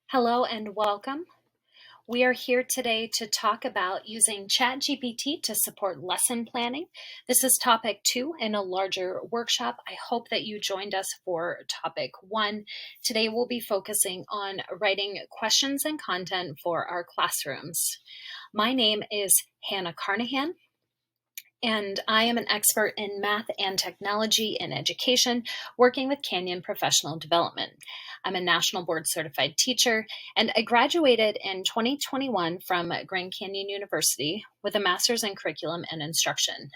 Hello and welcome. We are here today to talk about using ChatGPT to support lesson planning. This is topic 2 in a larger workshop. I hope that you joined us for topic 1. Today we'll be focusing on writing questions and content for our classrooms. My name is Hannah Carnahan, and I am an expert in math and technology in education, working with Canyon Professional Development. I'm a national board certified teacher, and I graduated in 2021 from Grand Canyon University with a master's in curriculum and instruction.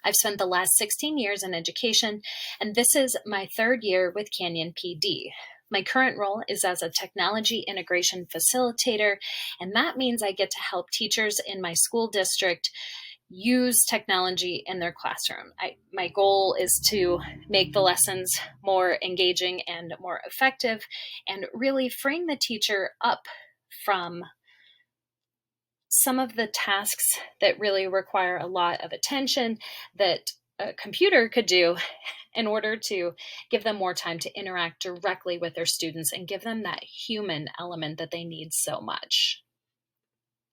I've spent the last 16 years in education, and this is my 3rd year with Canyon PD. My current role is as a technology integration facilitator, and that means I get to help teachers in my school district use technology in their classroom. My goal is to make the lessons more engaging and more effective and really freeing the teacher up from some of the tasks that really require a lot of attention that a computer could do in order to give them more time to interact directly with their students and give them that human element that they need so much.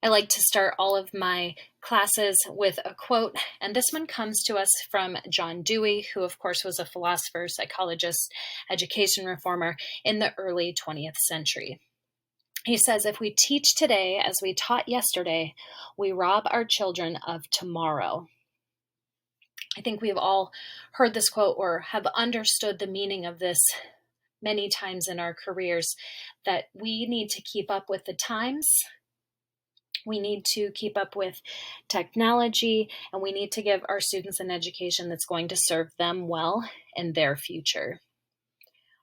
I like to start all of my classes with a quote, and this one comes to us from John Dewey, who of course was a philosopher, psychologist, education reformer in the early 20th century. He says, "If we teach today as we taught yesterday, we rob our children of tomorrow." I think we've all heard this quote or have understood the meaning of this many times in our careers, that we need to keep up with the times. We need to keep up with technology, and we need to give our students an education that's going to serve them well in their future.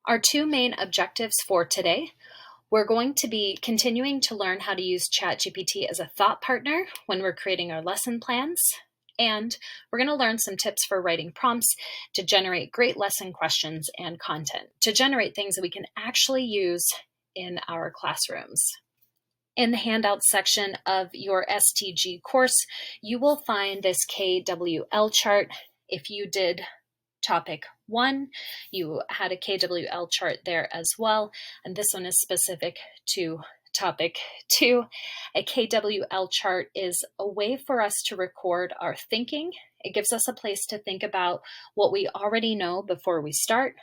Our 2 main objectives for today: we're going to be continuing to learn how to use ChatGPT as a thought partner when we're creating our lesson plans, and we're going to learn some tips for writing prompts to generate great lesson questions and content, to generate things that we can actually use in our classrooms. In the handout section of your STG course, you will find this KWL chart. If you did topic 1, you had a KWL chart there as well, and this one is specific to topic 2. A KWL chart is a way for us to record our thinking. It gives us a place to think about what we already know before we start,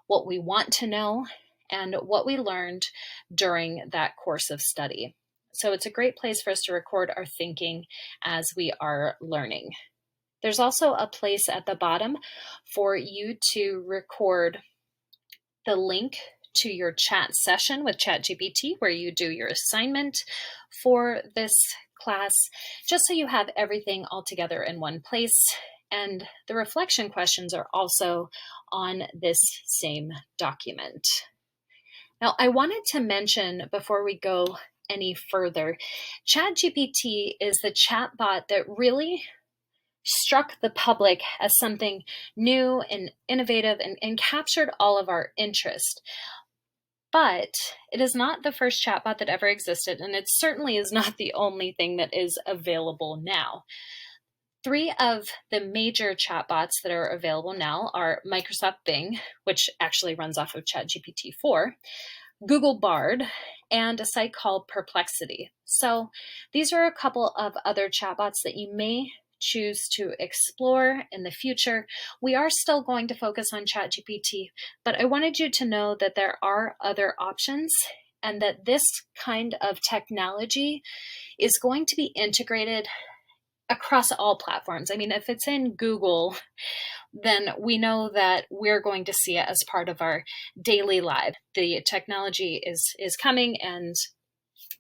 what we want to know, and what we learned during that course of study. So it's a great place for us to record our thinking as we are learning. There's also a place at the bottom for you to record the link to your chat session with ChatGPT where you do your assignment for this class, just so you have everything all together in one place. And the reflection questions are also on this same document. Now, I wanted to mention before we go any further, ChatGPT is the chatbot that really struck the public as something new and innovative and captured all of our interest. But it is not the first chatbot that ever existed, and it certainly is not the only thing that is available now. 3 of the major chatbots that are available now are Microsoft Bing, which actually runs off of ChatGPT 4, Google Bard, and a site called Perplexity. So these are a couple of other chatbots that you may choose to explore in the future. We are still going to focus on ChatGPT, but I wanted you to know that there are other options and that this kind of technology is going to be integrated across all platforms. I mean, if it's in Google, then we know that we're going to see it as part of our daily life. The technology is coming, and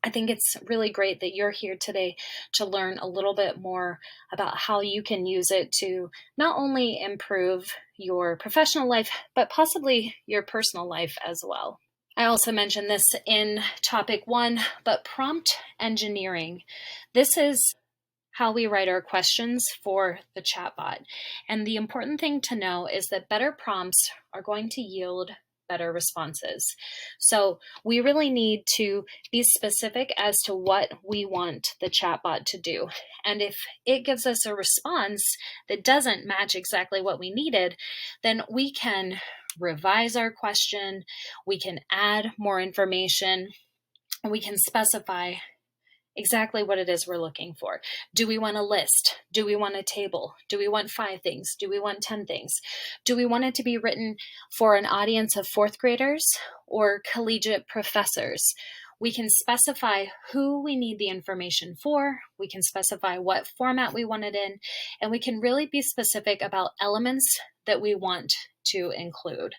I think it's really great that you're here today to learn a little bit more about how you can use it to not only improve your professional life, but possibly your personal life as well. I also mentioned this in topic 1, but prompt engineering. This is how we write our questions for the chatbot. And the important thing to know is that better prompts are going to yield better responses. So we really need to be specific as to what we want the chatbot to do. And if it gives us a response that doesn't match exactly what we needed, then we can revise our question, we can add more information, And we can specify exactly what it is we're looking for. Do we want a list? Do we want a table? Do we want 5 things? Do we want 10 things? Do we want it to be written for an audience of 4th graders or collegiate professors? We can specify who we need the information for. We can specify what format we want it in, and we can really be specific about elements that we want to include.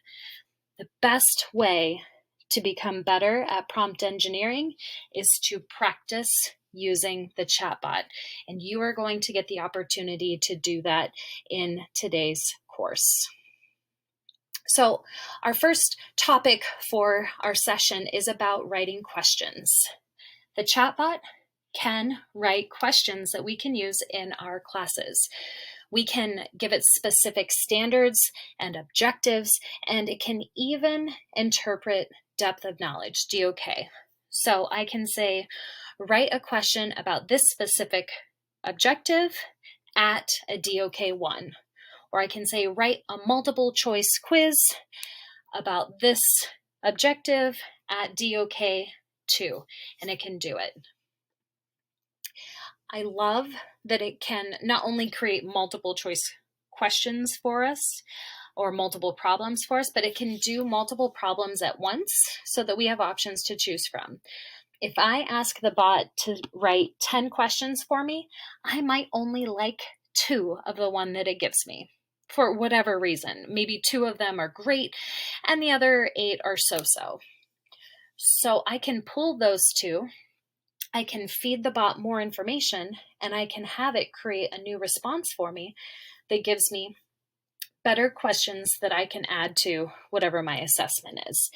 The best way to become better at prompt engineering is to practice using the chatbot. And you are going to get the opportunity to do that in today's course. So our first topic for our session is about writing questions. The chatbot can write questions that we can use in our classes. We can give it specific standards and objectives, and it can even interpret depth of knowledge, DOK. So I can say, write a question about this specific objective at a DOK 1. Or I can say, write a multiple choice quiz about this objective at DOK 2, and it can do it. I love that it can not only create multiple choice questions for us or multiple problems for us, but it can do multiple problems at once so that we have options to choose from. If I ask the bot to write 10 questions for me, I might only like 2 of the one that it gives me for whatever reason. Maybe 2 of them are great and the other 8 are so-so. So I can pull those 2. I can feed the bot more information, and I can have it create a new response for me that gives me better questions that I can add to whatever my assessment is.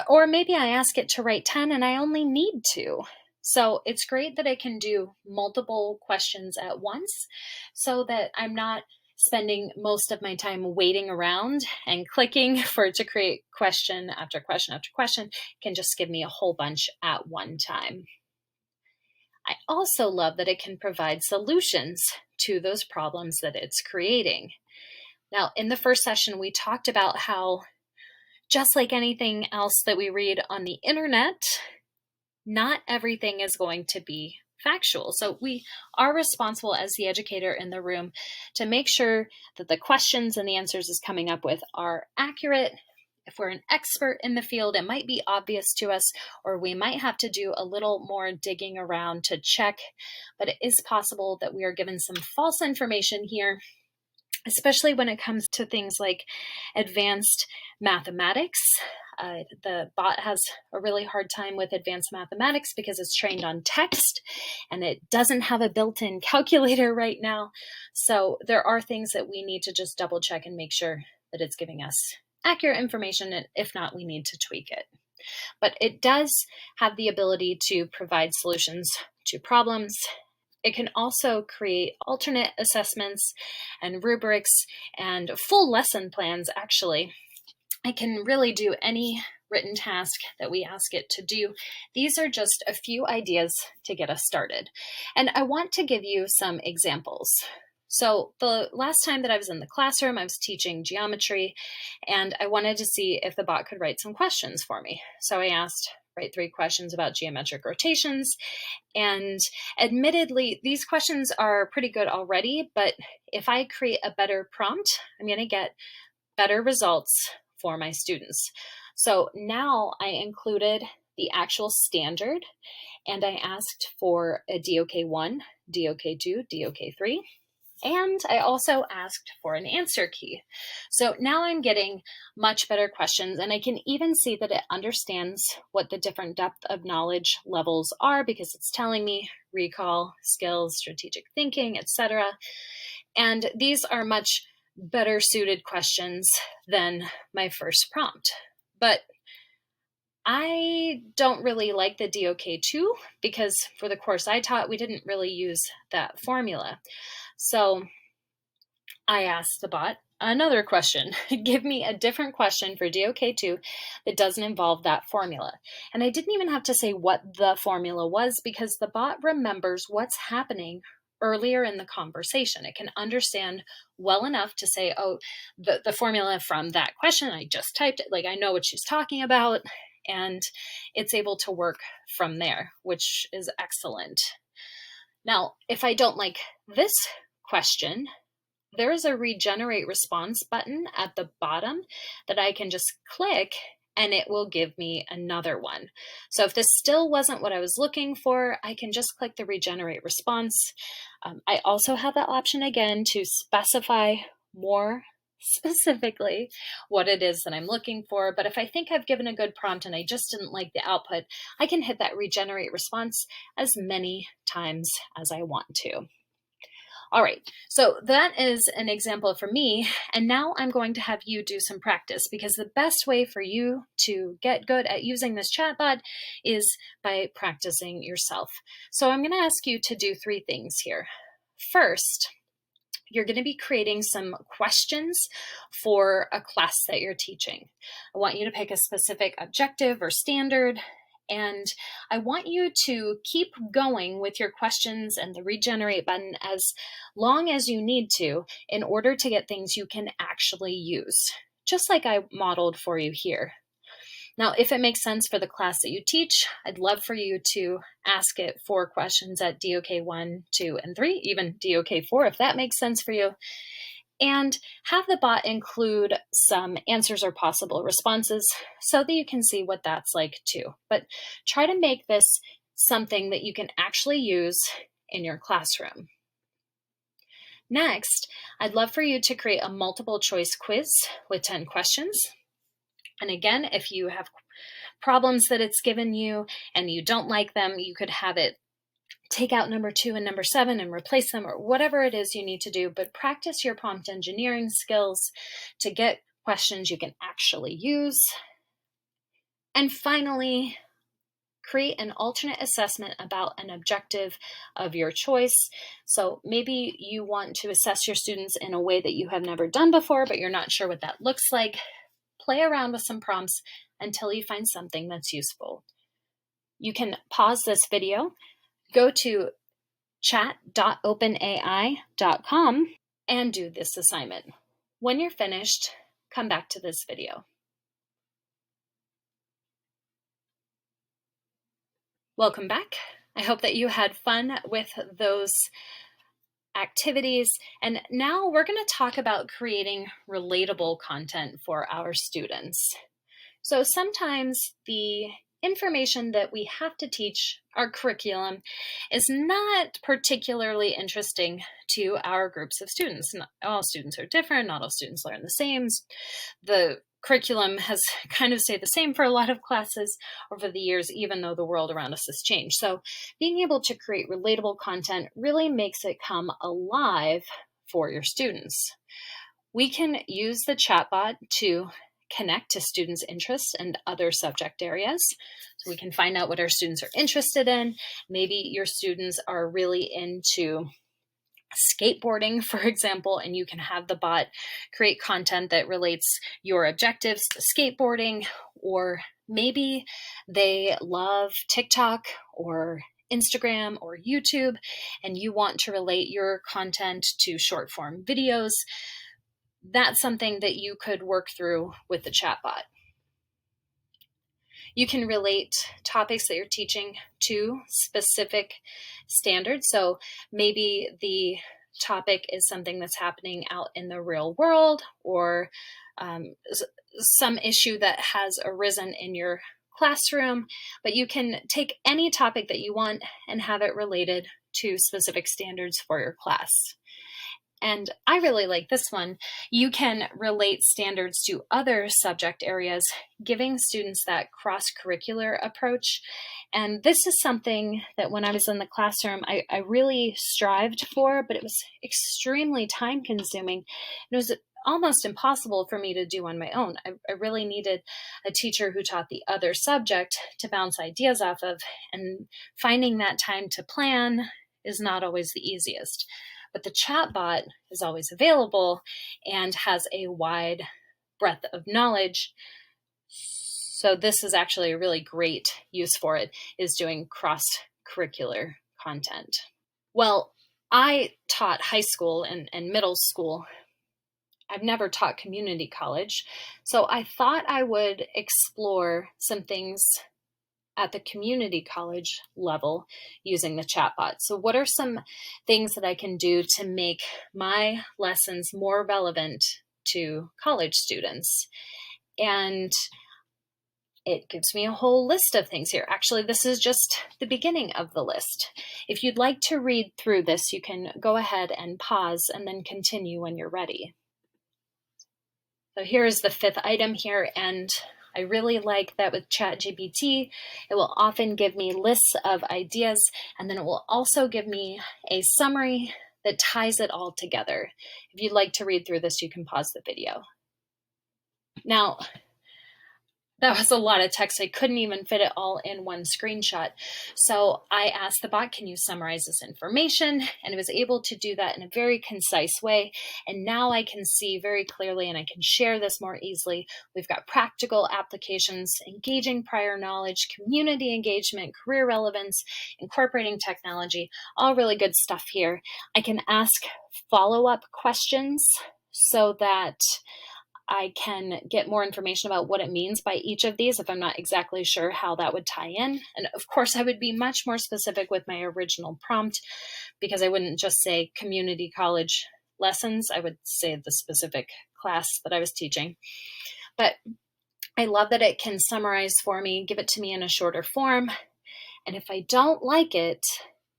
Or maybe I ask it to write 10 and I only need 2. So it's great that it can do multiple questions at once so that I'm not spending most of my time waiting around and clicking for it to create question after question after question. It can just give me a whole bunch at one time. I also love that it can provide solutions to those problems that it's creating. Now, in the first session, we talked about how, just like anything else that we read on the internet, not everything is going to be factual. So we are responsible as the educator in the room to make sure that the questions and the answers it's coming up with are accurate. If we're an expert in the field, it might be obvious to us, or we might have to do a little more digging around to check, but it is possible that we are given some false information here, especially when it comes to things like advanced mathematics. The bot has a really hard time with advanced mathematics because it's trained on text and it doesn't have a built-in calculator right now. So there are things that we need to just double check and make sure that it's giving us accurate information, and if not, we need to tweak it. But it does have the ability to provide solutions to problems. It can also create alternate assessments and rubrics and full lesson plans, actually. It can really do any written task that we ask it to do. These are just a few ideas to get us started. And I want to give you some examples. So the last time that I was in the classroom, I was teaching geometry, and I wanted to see if the bot could write some questions for me. So I asked, write 3 questions about geometric rotations. And admittedly, these questions are pretty good already, but if I create a better prompt, I'm going to get better results for my students. So now I included the actual standard, and I asked for a DOK 1, DOK 2, DOK 3. And I also asked for an answer key. So now I'm getting much better questions, and I can even see that it understands what the different depth of knowledge levels are because it's telling me recall, skills, strategic thinking, etc. And these are much better suited questions than my first prompt. But I don't really like the DOK2 because for the course I taught, we didn't really use that formula. So I asked the bot another question. Give me a different question for DOK2 that doesn't involve that formula. And I didn't even have to say what the formula was because the bot remembers what's happening earlier in the conversation. It can understand well enough to say, oh, the formula from that question, I just typed it, like I know what she's talking about. and it's able to work from there, which is excellent. Now, if I don't like this question, there is a regenerate response button at the bottom that I can just click and it will give me another one. So if this still wasn't what I was looking for, I can just click the regenerate response. I also have that option again to specify more specifically what it is that I'm looking for. But if I think I've given a good prompt and I just didn't like the output, I can hit that regenerate response as many times as I want to. All right, so that is an example for me, and now I'm going to have you do some practice, because the best way for you to get good at using this chatbot is by practicing yourself. So I'm going to ask you to do 3 things here. First, you're going to be creating some questions for a class that you're teaching. I want you to pick a specific objective or standard, and I want you to keep going with your questions and the regenerate button as long as you need to in order to get things you can actually use, just like I modeled for you here. Now, if it makes sense for the class that you teach, I'd love for you to ask it 4 questions at DOK 1, 2, and 3, even DOK 4 if that makes sense for you. And have the bot include some answers or possible responses so that you can see what that's like too. But try to make this something that you can actually use in your classroom. Next, I'd love for you to create a multiple choice quiz with 10 questions. And again, if you have problems that it's given you and you don't like them, you could have it take out number 2 and number 7 and replace them, or whatever it is you need to do, but practice your prompt engineering skills to get questions you can actually use. And finally, create an alternate assessment about an objective of your choice. So maybe you want to assess your students in a way that you have never done before, but you're not sure what that looks like. Play around with some prompts until you find something that's useful. You can pause this video, go to chat.openai.com and do this assignment. When you're finished, come back to this video. Welcome back. I hope that you had fun with those activities. And now we're going to talk about creating relatable content for our students. So sometimes the information that we have to teach, our curriculum, is not particularly interesting to our groups of students. Not all students are different, not all students learn the same. The curriculum has kind of stayed the same for a lot of classes over the years, even though the world around us has changed. So being able to create relatable content really makes it come alive for your students. We can use the chatbot to connect to students' interests and other subject areas. So we can find out what our students are interested in. Maybe your students are really into skateboarding, for example, and you can have the bot create content that relates your objectives to skateboarding, or maybe they love TikTok or Instagram or YouTube, and you want to relate your content to short form videos. That's something that you could work through with the chatbot. You can relate topics that you're teaching to specific standards. So maybe the topic is something that's happening out in the real world, or some issue that has arisen in your classroom, but you can take any topic that you want and have it related to specific standards for your class. And I really like this one. You can relate standards to other subject areas, giving students that cross-curricular approach. And this is something that when I was in the classroom, I really strived for, but it was extremely time-consuming. It was almost impossible for me to do on my own. I really needed a teacher who taught the other subject to bounce ideas off of, and finding that time to plan is not always the easiest. But the chatbot is always available and has a wide breadth of knowledge. So this is actually a really great use for it, is doing cross-curricular content. Well, I taught high school and middle school I've never taught community college, so I thought I would explore some things at the community college level using the chatbot. So, what are some things that I can do to make my lessons more relevant to college students? And it gives me a whole list of things here. Actually, this is just the beginning of the list. If you'd like to read through this, you can go ahead and pause and then continue when you're ready. So here is the fifth item here, and I really like that with ChatGPT, it will often give me lists of ideas, and then it will also give me a summary that ties it all together. If you'd like to read through this, you can pause the video. Now, that was a lot of text. I couldn't even fit it all in one screenshot. So I asked the bot, can you summarize this information? And it was able to do that in a very concise way. And now I can see very clearly, and I can share this more easily. We've got practical applications, engaging prior knowledge, community engagement, career relevance, incorporating technology, all really good stuff here. I can ask follow-up questions so that I can get more information about what it means by each of these if I'm not exactly sure how that would tie in. And of course, I would be much more specific with my original prompt because I wouldn't just say community college lessons. I would say the specific class that I was teaching. But I love that it can summarize for me, give it to me in a shorter form. And if I don't like it,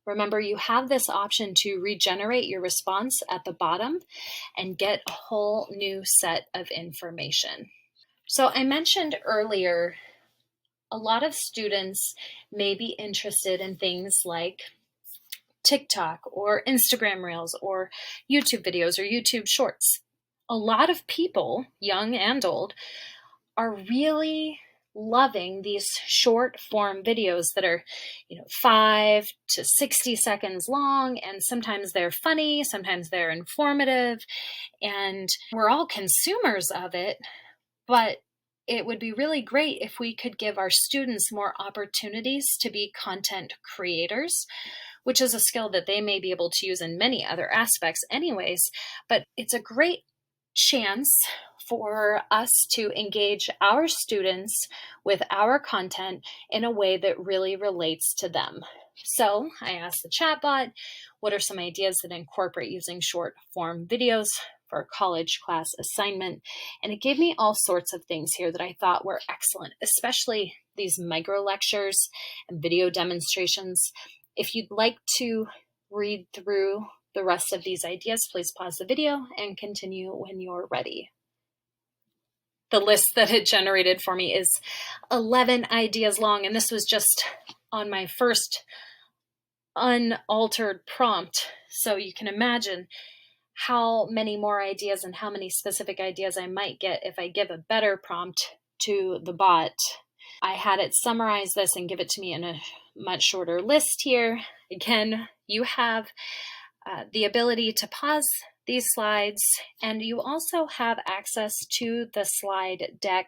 remember, you have this option to regenerate your response at the bottom and get a whole new set of information. So I mentioned earlier, a lot of students may be interested in things like TikTok or Instagram Reels or YouTube videos or YouTube Shorts. A lot of people, young and old, are really loving these short form videos that are 5 to 60 seconds long, and sometimes they're funny, sometimes they're informative, and we're all consumers of it. But it would be really great if we could give our students more opportunities to be content creators, which is a skill that they may be able to use in many other aspects anyways, but it's a great chance for us to engage our students with our content in a way that really relates to them. So I asked the chatbot, what are some ideas that incorporate using short form videos for a college class assignment? And it gave me all sorts of things here that I thought were excellent, especially these micro lectures and video demonstrations. If you'd like to read through the rest of these ideas, please pause the video and continue when you're ready. The list that it generated for me is 11 ideas long, and this was just on my first unaltered prompt. So you can imagine how many more ideas and how many specific ideas I might get if I give a better prompt to the bot. I had it summarize this and give it to me in a much shorter list here. Again, you have the ability to pause these slides, and you also have access to the slide deck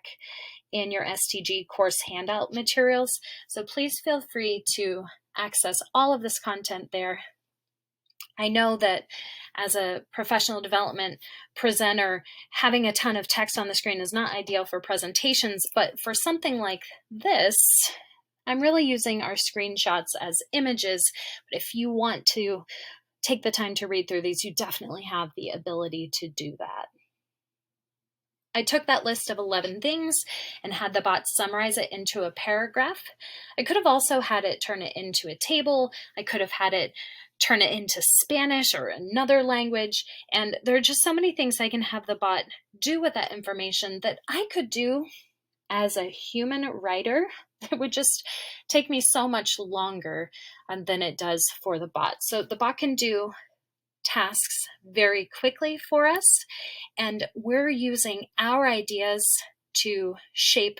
in your STG course handout materials. So please feel free to access all of this content there. I know that as a professional development presenter, having a ton of text on the screen is not ideal for presentations, but for something like this, I'm really using our screenshots as images. But if you want to take the time to read through these, you definitely have the ability to do that. I took that list of 11 things and had the bot summarize it into a paragraph. I could have also had it turn it into a table. I could have had it turn it into Spanish or another language. And there are just so many things I can have the bot do with that information that I could do as a human writer. It would just take me so much longer than it does for the bot. So the bot can do tasks very quickly for us, and we're using our ideas to shape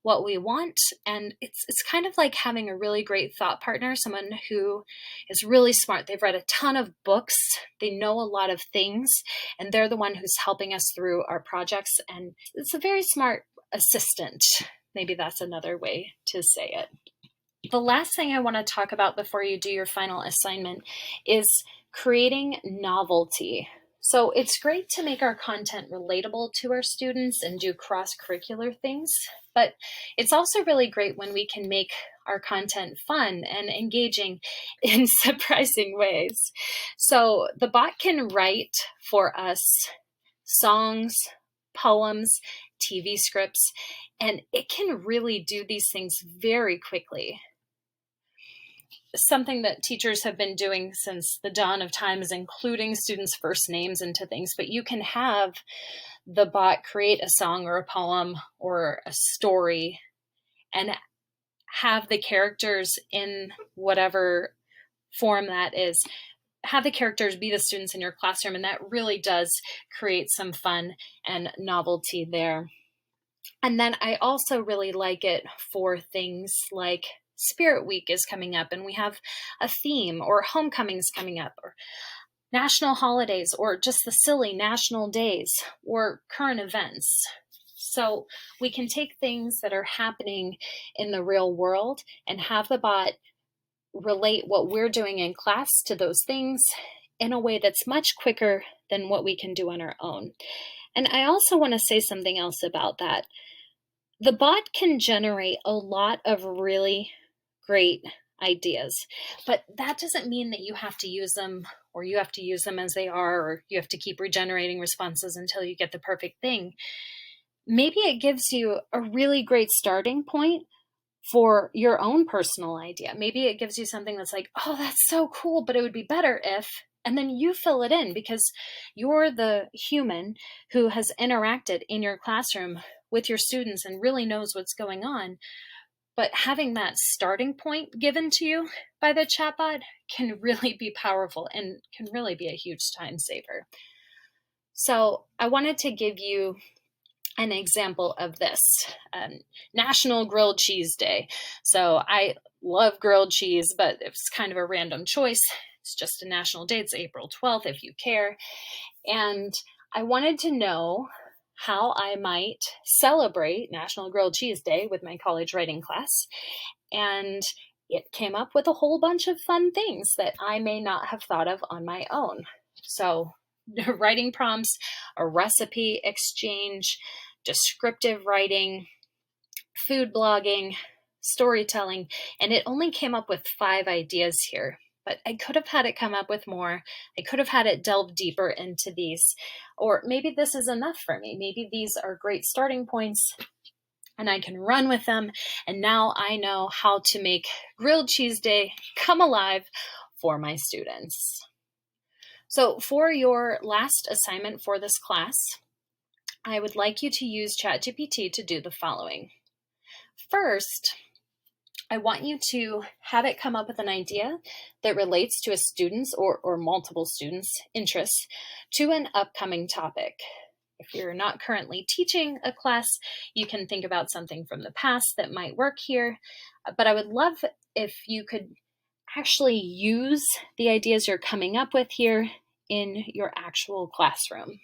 what we want. And it's kind of like having a really great thought partner, someone who is really smart. They've read a ton of books, they know a lot of things, and they're the one who's helping us through our projects. And it's a very smart assistant. Maybe that's another way to say it. The last thing I want to talk about before you do your final assignment is creating novelty So it's great to make our content relatable to our students and do cross-curricular things, but it's also really great when we can make our content fun and engaging in surprising ways. So the bot can write for us songs, poems, TV scripts, and it can really do these things very quickly. Something that teachers have been doing since the dawn of time is including students' first names into things, but you can have the bot create a song or a poem or a story and have the characters in whatever form that is, have the characters be the students in your classroom, and that really does create some fun and novelty there. And then I also really like it for things like Spirit Week is coming up and we have a theme, or homecoming's coming up, or national holidays, or just the silly national days, or current events. So we can take things that are happening in the real world and have the bot relate what we're doing in class to those things in a way that's much quicker than what we can do on our own. And I also want to say something else about that. The bot can generate a lot of really great ideas, but that doesn't mean that you have to use them, or you have to use them as they are, or you have to keep regenerating responses until you get the perfect thing. Maybe it gives you a really great starting point for your own personal idea. Maybe it gives you something that's like, oh, that's so cool, but it would be better if, and then you fill it in because you're the human who has interacted in your classroom with your students and really knows what's going on. But having that starting point given to you by the chatbot can really be powerful and can really be a huge time saver. So I wanted to give you an example of this. National Grilled Cheese Day. So I love grilled cheese, but it's kind of a random choice. It's just a national day. It's April 12th, if you care. And I wanted to know how I might celebrate National Grilled Cheese Day with my college writing class. And it came up with a whole bunch of fun things that I may not have thought of on my own. So writing prompts, a recipe exchange, descriptive writing, food blogging, storytelling, and it only came up with 5 ideas here. But I could have had it come up with more. I could have had it delve deeper into these. Or maybe this is enough for me. Maybe these are great starting points and I can run with them. And now I know how to make Grilled Cheese Day come alive for my students. So for your last assignment for this class, I would like you to use ChatGPT to do the following. First, I want you to have it come up with an idea that relates to a student's or multiple students' interests to an upcoming topic. If you're not currently teaching a class, you can think about something from the past that might work here. But I would love if you could actually use the ideas you're coming up with here in your actual classroom.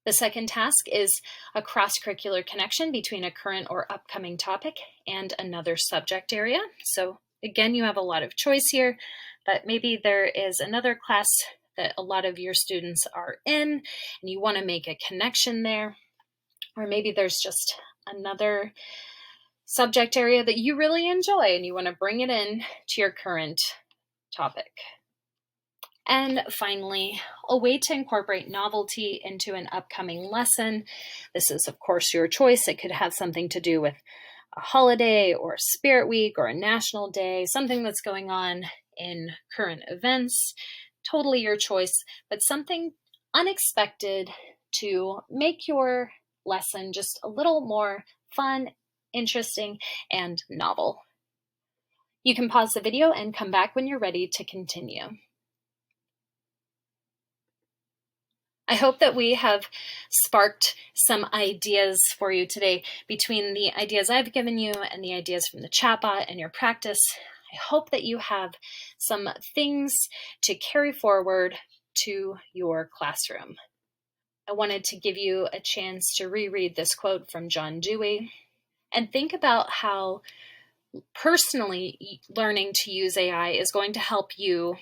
The second task is a cross-curricular connection between a current or upcoming topic and another subject area. So again, you have a lot of choice here, but maybe there is another class that a lot of your students are in and you want to make a connection there. Or maybe there's just another subject area that you really enjoy and you want to bring it in to your current topic. And finally, a way to incorporate novelty into an upcoming lesson. This is, of course, your choice. It could have something to do with a holiday or Spirit Week or a national day, something that's going on in current events. Totally your choice, but something unexpected to make your lesson just a little more fun, interesting, and novel. You can pause the video and come back when you're ready to continue. I hope that we have sparked some ideas for you today between the ideas I've given you and the ideas from the chatbot and your practice. I hope that you have some things to carry forward to your classroom. I wanted to give you a chance to reread this quote from John Dewey and think about how personally learning to use AI is going to help you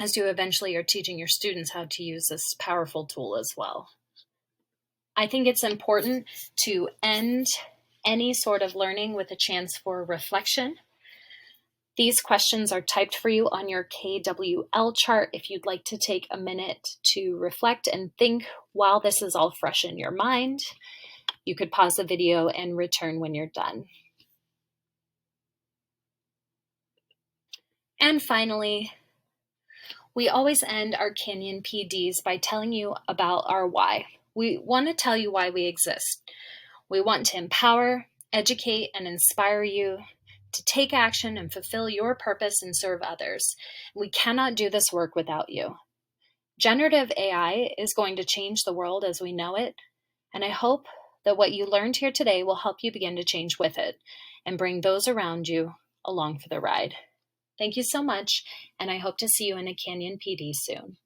as you eventually are teaching your students how to use this powerful tool as well. I think it's important to end any sort of learning with a chance for reflection. These questions are typed for you on your KWL chart if you'd like to take a minute to reflect and think while this is all fresh in your mind. You could pause the video and return when you're done. And finally, we always end our Canyon PDs by telling you about our why. We want to tell you why we exist. We want to empower, educate, and inspire you to take action and fulfill your purpose and serve others. We cannot do this work without you. Generative AI is going to change the world as we know it, and I hope that what you learned here today will help you begin to change with it and bring those around you along for the ride. Thank you so much, and I hope to see you in a Canyon PD soon.